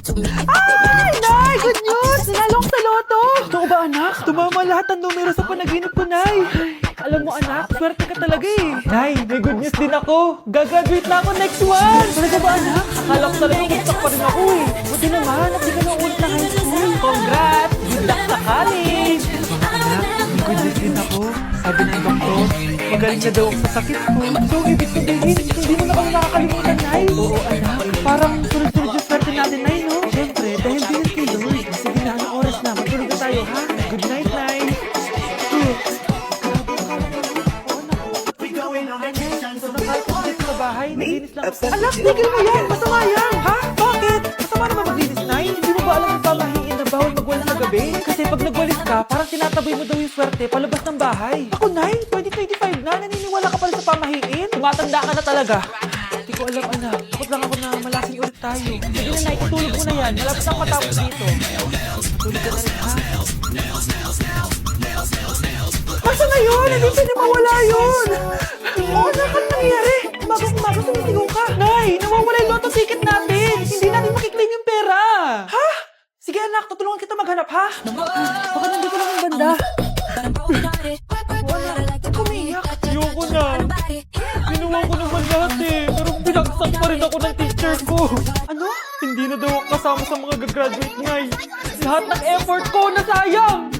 Ay, Nay! Good news! Nanalong sa loto! Totoo ba, anak? Tumama lahat ang numero sa panaginip ko, Nay. Alam mo, anak, swerte ka talaga eh. Nay, may good news din ako. Gagraduate na ako next month! Talaga ba, anak? Akala ko talaga kumsak pa rin ako eh. Buti naman, at di ka na ulit na high school. Congrats! Good luck sa college! Anak, may good news din ako. Sabi ng doktor, magaling na daw ako sa sakit ko. So, ibig sabihin, hindi mo na kami nakakalimutan, Nay. Oo, anak. Parang sunod-sunod yung swerte natin, Nay, no? Siyempre, dahil din kay Lord. Sige na, anong oras na? Matulog na tayo, ha? Good night, Nay. Sa bahay, naglinis lang. Anak, tigil mo yan! Masama yan! Ha? Bakit? Masama naman maglinis, Nay? Hindi mo ba alam yung pamahiin na bawal magwalis sa gabi? Kasi pag nagwalis ka, parang tinataboy mo daw yung swerte palabas ng bahay. Ako, Nay, 2025 na, naniniwala ka pa rin sa pamahiin? Tumatanda ka na talaga. Hindi ko alam, anak. Takot lang ako na malasing ulit tayo. Sige na, Nay, itulog mo na yan. Malapit ang matapos dito. Tulog ka na rin, ha? Masa na yun? Hindi pa na mawala yun! Oo, anak, ano nangyayari? Umaga sumisigaw ka. Nay, nawawala yung lotto ticket natin. Hindi natin makiklaim yung pera. Ha? Sige, anak, tutulungan kita maghanap, ha? Baka nandito lang ang banda. Ba't kumiyak? Ayoko na. Ginawa ko naman lahat eh. Pero binagsak pa rin ako ng teacher ko. Ano? Hindi na daw ako kasama sa mga gagraduate ngay. Lahat ng effort ko nasayang.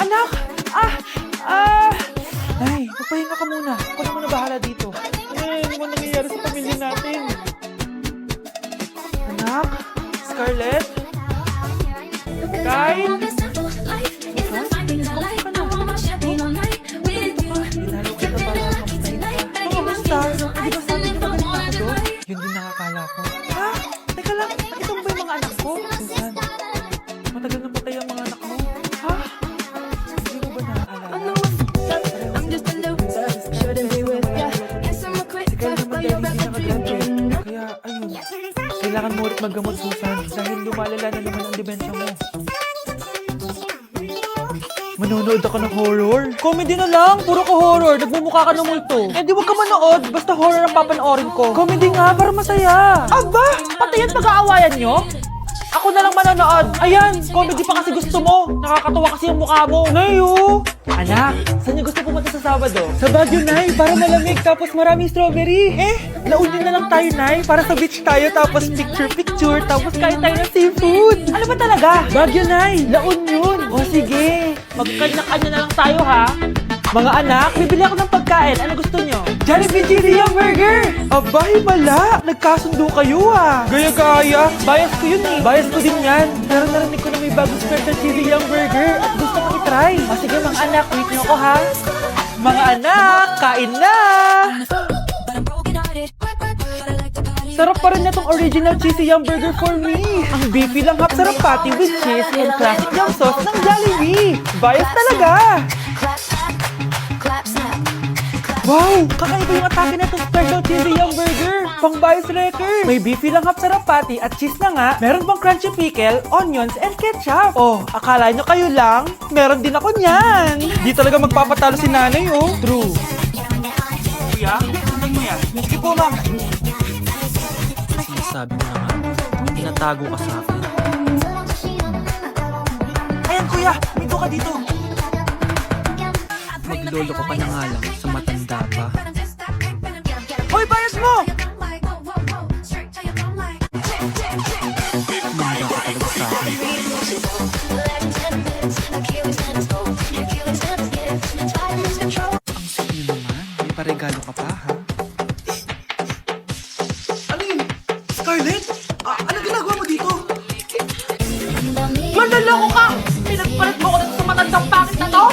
Anak! Nay, magpahinga ka muna. Ako na muna bahala dito. Ano naman nangyayari sa pamilya natin? Anak? Scarlett? Kyle? Kamusta? Hindi ba sabi niyo magaling ako doon? Yun din nakakala ko. Ha? Teka lang, ito ba yung mga anak ko? Susan, matagal na patay ang mga anak mo. Ha? Hindi mo ba naaalala? Si Kyle naman dahil hindi nakagraduate. Kaya, ayun. Kailangan mo ulit maggamot, Susan. Dahil lumalala na naman ang demensya mo. Manonood ako ng horror? Comedy na lang, puro ka horror. Nagmumukha ka ng multo. Eh di wag ka manood, basta horror ang papanoorin ko. Comedy nga, para masaya. Aba, pati yan pag-aawayan nyo? Ako na lang manonood. Ayan, comedy pa kasi gusto mo. Nakakatawa kasi yung mukha mo. Nayo! Anak, saan niyo gusto pumunta sa Sabado? Sa Baguio, Nay, para malamig tapos maraming strawberry. Eh, launin na lang tayo, Nay, para sa beach tayo tapos picture, tapos kain tayo ng seafood. Ano ba talaga? Baguio, Nay, laon yun. O sige, magkanya-kanya na lang tayo, ha? Mga anak, bibili ako ng pagkain. Ano gusto nyo? Jollibee Cheesy Young Burger! Abay, mala! Nagkasundo kayo ah! Gaya-gaya! Bias ko yun eh! Bias ko din yan! Pero narinig ko na may bagong special Cheesy Young Burger at gusto ko i-try. O sige mga anak, wait nyo ako ha! Mga anak, kain na! Sarap pa rin na tong original Cheesy Young Burger for me! Ang beefy lang hap sarap patty with cheese and classic young sauce ng Jollibee! Bias talaga! Wow! Kakaiba yung atake na itong special cheesy young burger! Pang bias wrecker! May beefy lang hap sarap patty at cheese na nga, meron pang crunchy pickle, onions, and ketchup! Oh, akala nyo kayo lang? Meron din ako niyan! Di talaga magpapatalo si nanay, oh! True! Kuya, sundan mo yan. Sige po, ma'am! Sabi mo na nga, tinatago ka sa akin. Ayan, kuya! Minto ka dito! Maglolo ka pa na nga lang sa matanda pa. Hoy, bayad mo! Manda ka talaga sa akin. Ang sige naman, may paregalo ka pa ha? Ano yun? Scarlett? Ano ginagawa mo dito? Manloloko ka! Pinagpalit mo ko na sa matandang pangit na to?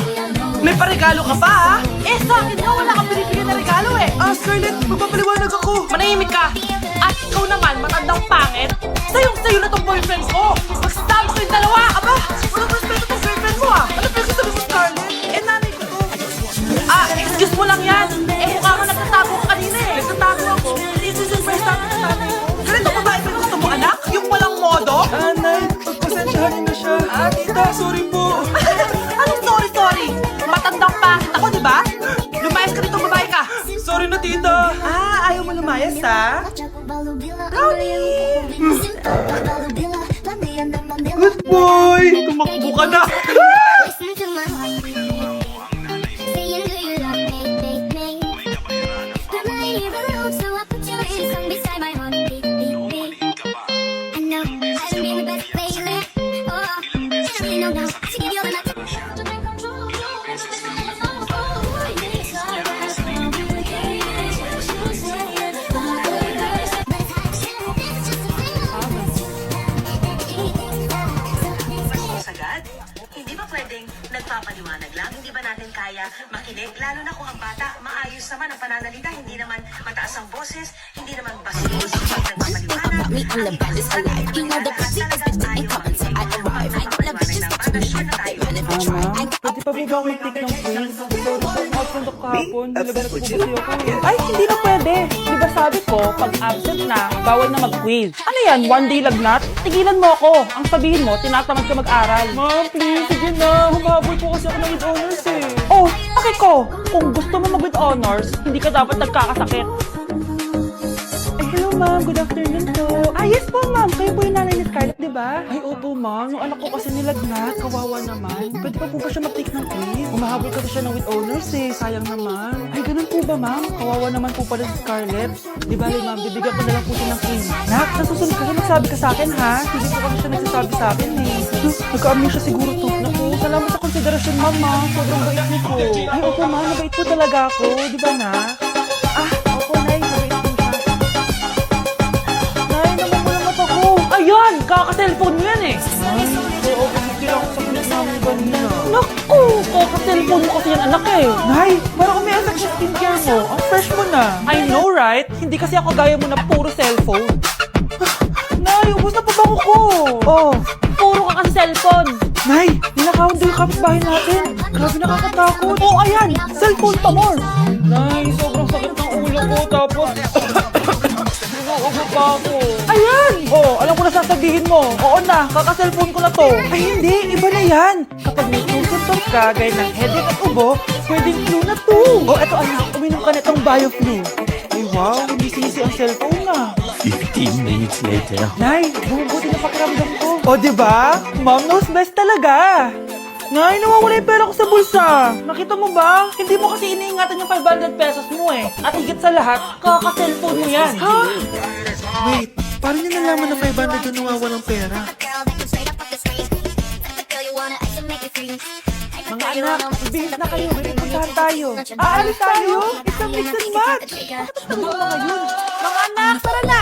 May paregalo ka pa, ha? Eh, sa akin nga, wala kang binibigyan na regalo, eh. Scarlett, magpapaliwanag ako. Manahimik ka. At ikaw naman, matandang pangit. Sayong-sayo na tong boyfriend ko. Magsasama kayong dalawa. Aba, walang respeto tong girlfriend mo, ah. Ano pinagsasabi mo, Scarlett? Eh, nanay ko to. Excuse mo lang yan. Eh, mukha mo nagtatago ka kanina, eh. Nagtatago ako. Isi-surprise natin sa nanay ko. Ganito ba ba yung gusto mo, anak? Yung walang modo? Nay, pagpasensyahan niyo na siya. Tita, sorry po. Anong sorry? Matandang pangit ako, di ba? Lumayas ka dito, babae ka. Sorry na, tita. Ayaw mo lumayas, ha? Brownie! ka na! Listen to my heartbeat. Saying, do you love me, me, me? I'm not here alone, so I put your song beside my heartbeat, beat, beat. I know I haven't been the best lately. Oh, I don't really know now. To give you all of my time. To take control, Sagad? Hindi ba pwedeng nagpapaliwanag lang? Hindi ba natin kaya makinig? Lalo na kung ang bata, maayos naman ang pananalita, hindi naman mataas ang boses, hindi naman bastos ang pagpapaliwanag. About me, I'm the baddest alive. You know the pussy is bitchin' and come until I arrive. I got the bitches get to me, I'm not the man if I try. I got Pwede pa po ba akong take ng quiz? Sorry po, out of kahapon. Nilagyan po kasi ako eh. Ay, hindi na pwede. Di ba sabi ko, pag absent na, bawal na mag-quiz. Ano yan, one day lagnat? Tigilan mo ako. Ang sabihin mo, tinatamad ka mag-aral. Ma'am, please, sige na. Humabol po kasi ako ng with honors eh. Oh, okay ko. Kung gusto mo mag-with honors, hindi ka dapat nagkakasakit. Ay, hello ma'am. Good afternoon po. Ah, yes po ma'am. Kayo po yung nanay ni Scarlett, di ba? Ay, opo ma'am. Yung anak ko kasi nilagnat. Kawawa naman. Pwede pa po ba siya mag-take ng quiz? Umahabol kasi siya ng with honors eh. Sayang naman. Ay, ganun po ba ma'am? Kawawa naman po pala si Scarlett. Di ba, ma'am? Bibigyan ko na lang po siya ng quiz. Nak, sa susunod kasi magsabi ka sa akin ha? Hindi po kasi siya nagsasabi sa akin eh. Nagka-amnesia siguro to. Naku, salamat sa konsiderasyon ma'am ha. Sobrang bait niyo po. Ay, opo ma'am. Mabait po talaga ako. Di ba na? Ah, opo nay. Mabait po siya. Nay, namumulat ako. Ayun! Kaka-cellphone mo yan eh. Ay, oo, kasi lang sa pinas namin kanina. Naku! Kaka-cellphone mo kasi yan anak eh. Nay, parang may effect sa skincare mo. Ang fresh mo na. I know right? Hindi kasi ako gaya mo na puro cellphone. Nay, ubos na pabango ko. Oh, puro ka kasi cellphone. Nay, ninakawan daw yung kapitbahay natin. Grabe nakakatakot. Oh, ayan! Cellphone pa more. Nay, sobrang sakit ng ulo ko. Tapos, nag-uubo pa ako. Ayan! Oh, alam ko na sasabihin mo. Oo na, kaka-cellphone ko na to. Ay, hindi. Iba na yan. Kapag may flu symptoms ka, gaya ng headache at ubo, pwedeng flu na to. Oh, eto anak, uminom ka nitong BioFlu. Ay, wow, hindi sisi ang cellphone na. 15 minutes later. Nay, bumubuti na pakiramdam ko. O, diba? Mom knows best talaga. Nay, nawawala yung pera ko sa bulsa. Nakita mo ba? Hindi mo kasi iniingatan yung 500 pesos mo eh. At higit sa lahat, kaka-cellphone mo yan. Ha? Wait, paano niya nalaman na 500 yung nawawalang pera? Mga anak, ibihis na kayo. Puntahan tayo. Aalis tayo? It's a mix and match. Ano ba mga yun? Mga anak, tara na.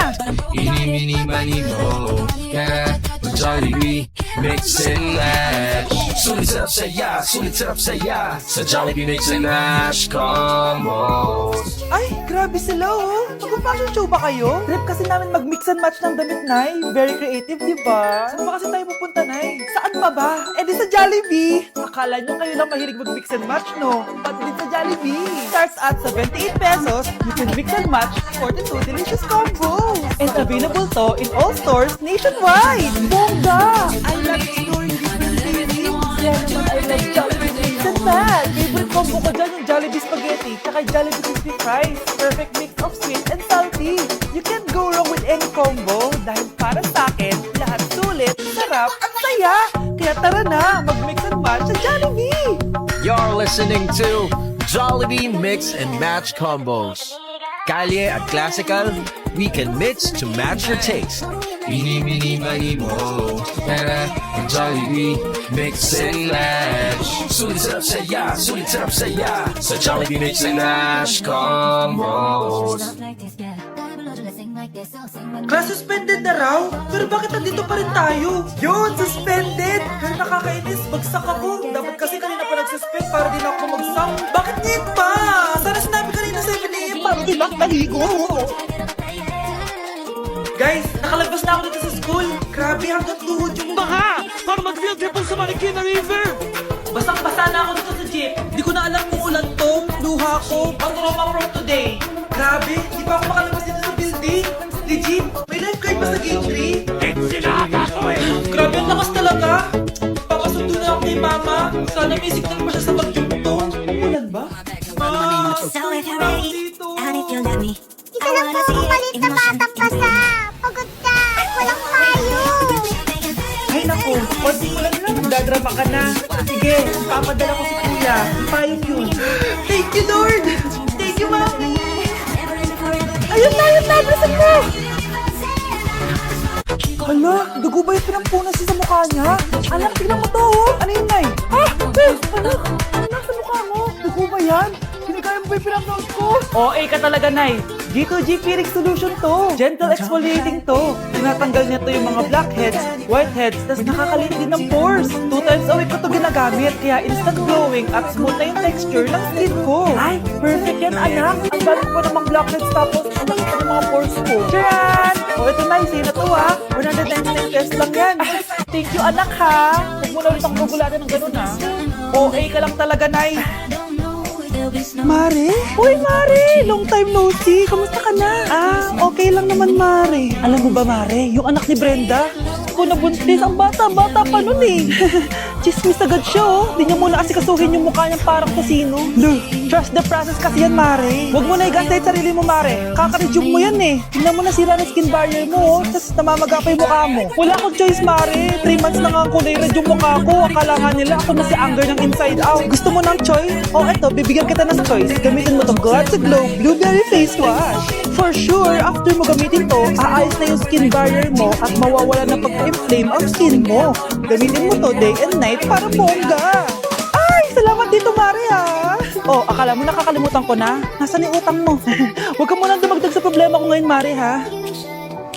Eeny, meeny, miny, mo. Yeah, Jollibee, mix and match. Sulit sarap saya, sulit sarap saya. Sa Jollibee mix and match combos. Ay, grabe sila oh. Mag-fashion show ba kayo? Trip kasi namin mag-mix and match ng damit, Nay. Very creative, di ba? Saan ba kasi tayo pupunta, Nay? Saan pa ba? Eh di sa Jollibee. Akala nyo kayo lang mahilig mag-mix and match, no? But din sa Jollibee. Starts at 78 pesos, you can mix and match 42 delicious combos. And available to in all stores nationwide. Bongga! I love exploring different flavors. Yeah naman, I love Jollibee mix and match. Favorite combo ko dyan yung Jollibee spaghetti tsaka Jollibee crispy fries. Perfect mix of sweet and salty. You can't go wrong with any combo dahil para sa akin, lahat sulit, sarap at saya. Kaya tara na, mag-mix and match sa Jollibee! You're listening to Jollibee Mix and Match Combos. Kalye at classical, we can mix to match your taste. Eeny, meeny, miny, mo. Pera, Jollibee, mix and match. Sulit sarap saya, sulit sarap saya. Sa Jollibee mix and match combos. Class suspended na raw? Pero bakit nandito pa rin tayo? Yun, suspended! Pero nakakainis, bagsak ako. Dapat kasi kanina pa nag-suspend para din ako magsak. Bakit ngayon pa? Sana sinabi kanina 7 AM para di lang maligo. Guys, nakalabas na ako dito sa school. Grabe, hanggang tuhod yung baha. Para mag-field trip sa Marikina River. Basang-basa na ako dito sa jeep. Di ko na alam kung ulan to, luha ko, pang trauma from today. Grabe, di pa ako makalabas dito sa building. Legit, may lifeguard ba sa gate 3? Grabe, ang lakas talaga. Papasundo na ako kay mama. Sana may signal pa siya sa bagyong to. Ulan ba? Ma, So if you're ready, dito. and if you let me, Isa lang po ang malit na batang basa. Pagod ka. Walang payo. Ay naku, konti ulan lang. magdadrama ka na. Sige, papadala ko si Kuya. Payong yun. Thank you, Lord! Thank you, Mami! Ayun na! Bilisan mo! Hala, dugo ba yung pinampunas sa mukha niya? Anak, tignan mo to, oh! Ano yun, Nay? Anak, sa mukha mo! Dugo ba yan? Hinigaya mo ba yung pinampunas ko? OA ka talaga, Nay. G2G Pyrrhic solution to. Gentle exfoliating to. Tinatanggal niya to yung mga blackheads, whiteheads, tas nakakaliit din ng pores. 2 times a week ko to ginagamit, kaya instant glowing at smooth na yung texture ng skin ko. Ay, perfect yan, anak. Ang dami ko pa namang blackheads tapos ang dami pa ng mga pores ko. Charan! O ito na, sa'yo na to ha. 199 pesos lang yan. Thank you, anak ha. Huwag mo na ulit akong gugulatin ng ganun ha. OA ka lang talaga, Nay. Mare? Uy, Mare! Long time no see. Kamusta ka na? Okay lang naman, Mare. Alam mo ba, Mare? Yung anak ni Brenda, ko nabuntis. Ang bata pa nun eh. Chismis agad siya, oh. Di niya muna asikasuhin yung mukha niyang parang kusino. Look, trust the process kasi yan, Mare. Huwag mo na i-gaslight sarili mo, Mare. Kaka-resume mo yan eh. Tingnan mo na sira ng skin barrier mo, oh. Tapos namamaga pa yung mukha mo. Wala akong choice, Mare. 3 months na nga ang kulay red yung mukha ko. Akala nga nila ako na si Anger ng inside out. Gusto mo ng choice? O eto, bibigyan kita ng choice. Gamitin mo to Glad to Glow Blueberry Face Wash. For sure, after mo gamitin to, aayos na yung skin barrier mo at mawawala na pag-inflame ang skin mo. Gamitin mo to day and night para bongga. Ay, salamat dito, Mare, ha? Oh, akala mo nakakalimutan ko na? Nasaan yung utang mo? Huwag ka munang dumagdag sa problema ko ngayon, Mare, ha?